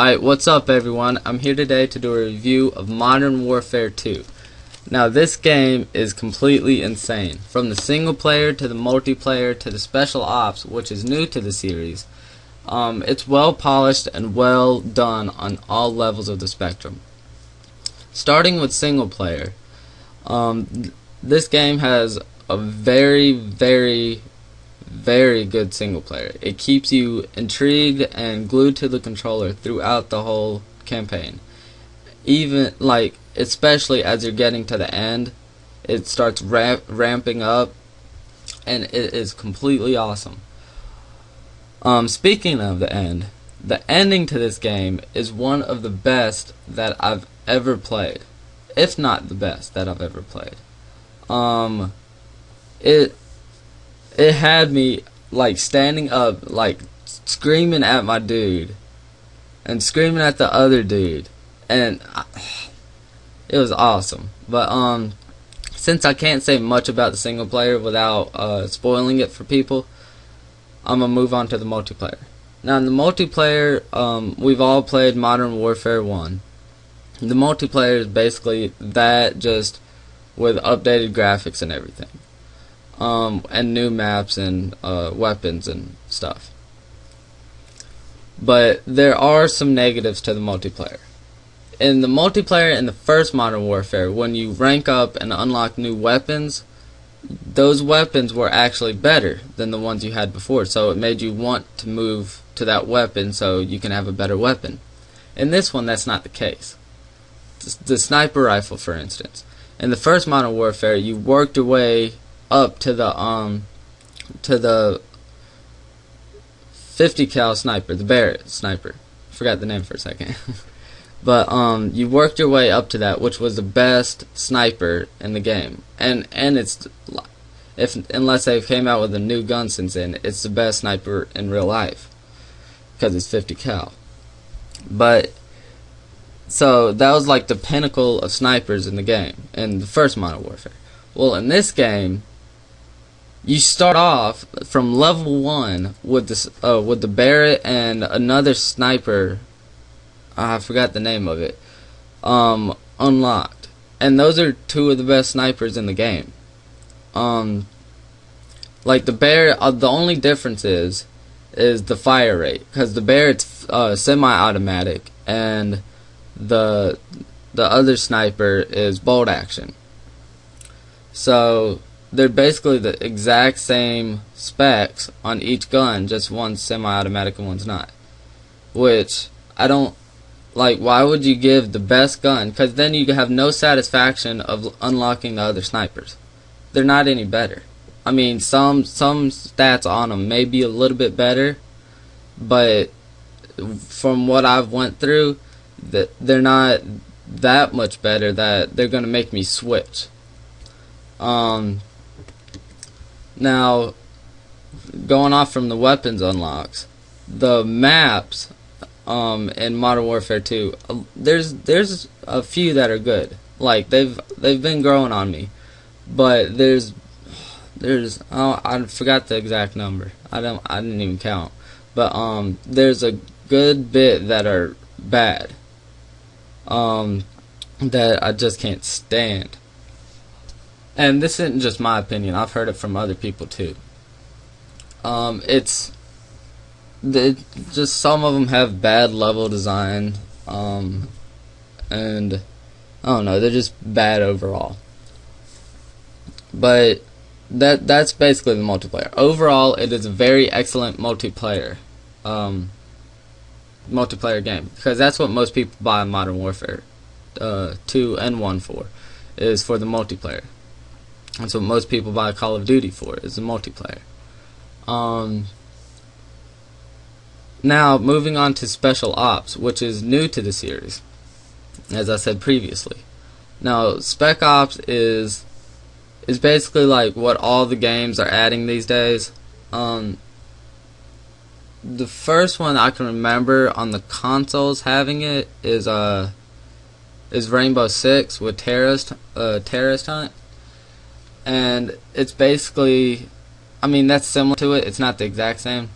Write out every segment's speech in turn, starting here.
Alright, what's up everyone? I'm here today to do a review of Modern Warfare 2. Now this game is completely insane. From the single player to the multiplayer to the special ops, which is new to the series. It's well polished and well done on all levels of the spectrum. Starting with single player, this game has a very good single player. It keeps you intrigued and glued to the controller throughout the whole campaign. Even especially as you're getting to the end, it starts ramping up, and it is completely awesome. Speaking of the ending to this game is one of the best that I've ever played, if not the best that I've ever played. It had me standing up, screaming at my dude and screaming at the other dude, and it was awesome. But since I can't say much about the single player without spoiling it for people, I'm gonna move on to the multiplayer. Now in the multiplayer, we've all played Modern Warfare 1. The multiplayer is basically that, just with updated graphics and everything. And new maps and weapons and stuff. But there are some negatives to the multiplayer. In the multiplayer in the first Modern Warfare, when you rank up and unlock new weapons, those weapons were actually better than the ones you had before, so it made you want to move to that weapon so you can have a better weapon. In this one, that's not the case. The sniper rifle, for instance. In the first Modern Warfare, you worked your way up to the 50 cal sniper, the Barrett sniper. Forgot the name for a second. But you worked your way up to that, which was the best sniper in the game. And it's, unless they came out with a new gun since then, it's the best sniper in real life, because it's 50 cal. But so that was like the pinnacle of snipers in the game in the first Modern Warfare. Well, in this game, you start off from level 1 with the Barrett and another sniper. I forgot the name of it. Unlocked, and those are two of the best snipers in the game. Like the Barrett, the only difference is the fire rate, because the Barrett's semi-automatic and the other sniper is bolt action. So they're basically the exact same specs on each gun, just one's semi-automatic and one's not. Which, I don't like. Why would you give the best gun? Because then you have no satisfaction of unlocking the other snipers. They're not any better. I mean, some stats on them may be a little bit better, but from what I've went through, they're not that much better that they're going to make me switch. Now, going off from the weapons unlocks, the maps in Modern Warfare 2, there's a few that are good. Like they've been growing on me, but there's I forgot the exact number. I didn't even count. But there's a good bit that are bad. That I just can't stand. And this isn't just my opinion. I've heard it from other people too. Just some of them have bad level design, and I don't know, they're just bad overall. But that's basically the multiplayer. Overall, it is a very excellent multiplayer game, because that's what most people buy Modern Warfare 2 and 1 for, is for the multiplayer. That's what most people buy Call of Duty for, is the multiplayer. Now, moving on to Special Ops, which is new to the series, as I said previously. Now, Spec Ops is basically like what all the games are adding these days. The first one I can remember on the consoles having it is Rainbow Six with Terrorist Hunt. And it's basically, I mean, that's similar to it. It's not the exact same.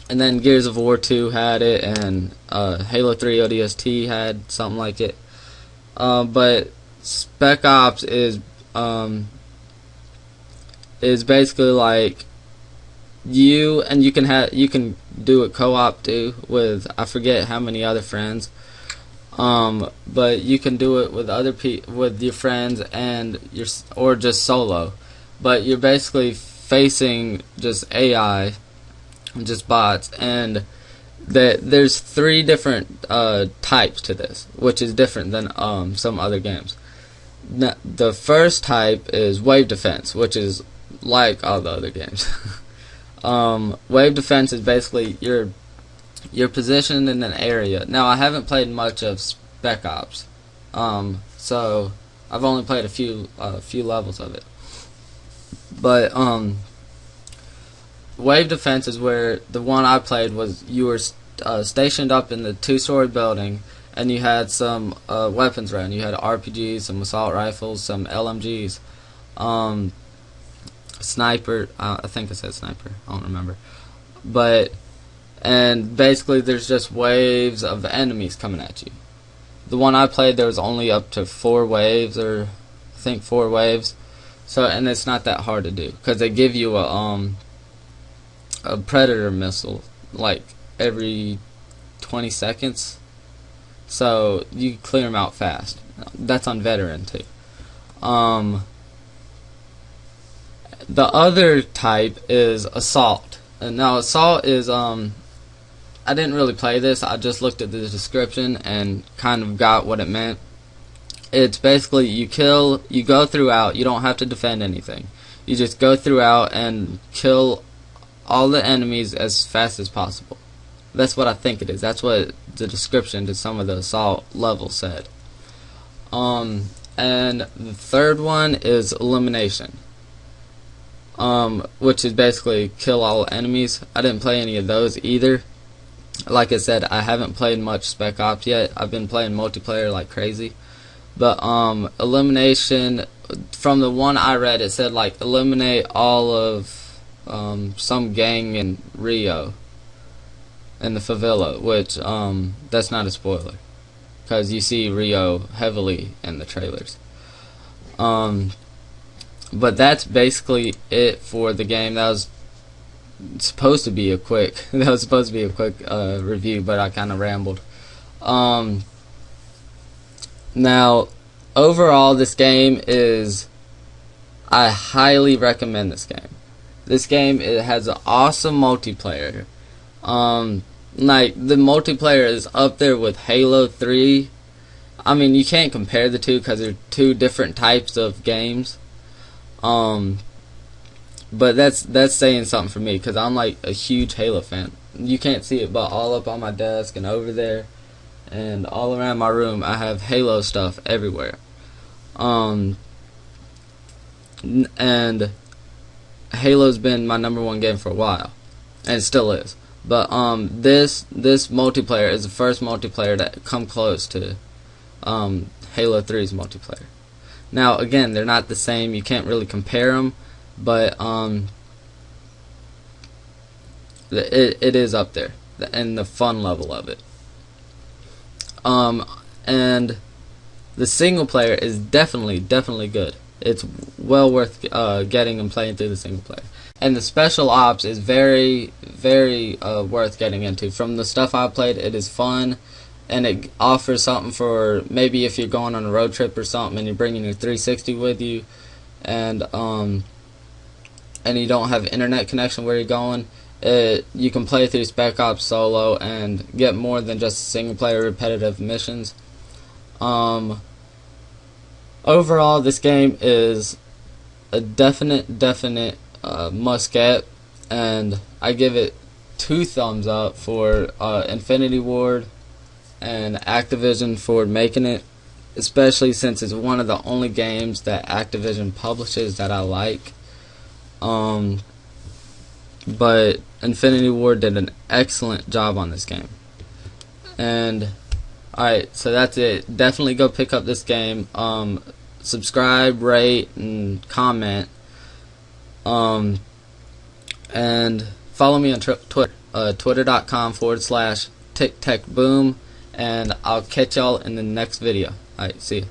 And then Gears of War 2 had it, and Halo 3 ODST had something like it. But Spec Ops is basically like you can do it co-op too with, I forget how many other friends. But you can do it with with your friends or just solo. But you're basically facing just AI, just bots, and there's 3 different types to this, which is different than some other games. Now, the first type is wave defense, which is like all the other games. Wave defense is basically you're positioned in an area. Now, I haven't played much of Spec Ops, so I've only played a few levels of it. But wave defense is where the one I played was you were stationed up in the 2-story building, and you had some weapons around. You had RPGs, some assault rifles, some LMGs, sniper. I think I said sniper. I don't remember. And basically there's just waves of enemies coming at you. The one I played, there was only up to 4 waves, or I think 4 waves. So, and it's not that hard to do, because they give you a predator missile like every 20 seconds, so you clear them out fast. That's on veteran too. The other type is assault, and now assault is I didn't really play this. I just looked at the description and kind of got what it meant. It's basically you go throughout. You don't have to defend anything. You just go throughout and kill all the enemies as fast as possible. That's what I think it is. That's what the description to some of the assault levels said. And the third one is elimination, which is basically kill all enemies. I didn't play any of those either. Like I said, I haven't played much Spec Ops yet. I've been playing multiplayer like crazy. But elimination, from the one I read, it said like eliminate all of some gang in Rio, in the favela, which that's not a spoiler, because you see Rio heavily in the trailers. But that's basically it for the game. That was supposed to be a quick review, but I kind of rambled. Now, overall, this game I highly recommend this game. This game, it has an awesome multiplayer. Like, the multiplayer is up there with Halo 3. I mean, you can't compare the two because they're 2 different types of games. But that's saying something for me, because I'm like a huge Halo fan. You can't see it, but all up on my desk and over there and all around my room, I have Halo stuff everywhere. And Halo's been my '1 game for a while, and it still is. But this multiplayer is the first multiplayer that come close to Halo 3's multiplayer. Now, again, they're not the same. You can't really compare them, but it is up there, and the fun level of it. And the single player is definitely good. It's well worth getting and playing through the single player. And the special ops is very worth getting into. From the stuff I played, it is fun, and it offers something for maybe if you're going on a road trip or something and you're bringing your 360 with you, and you don't have internet connection where you're going. You can play through Spec Ops solo and get more than just single player repetitive missions. Overall, this game is a definite must get, and I give it 2 thumbs up for Infinity Ward and Activision for making it, especially since it's one of the only games that Activision publishes that I like. But Infinity Ward did an excellent job on this game. And alright, so that's it. Definitely go pick up this game. Subscribe, rate, and comment. And follow me on Twitter, twitter.com/TicTechBoom, and I'll catch y'all in the next video. Alright, see ya.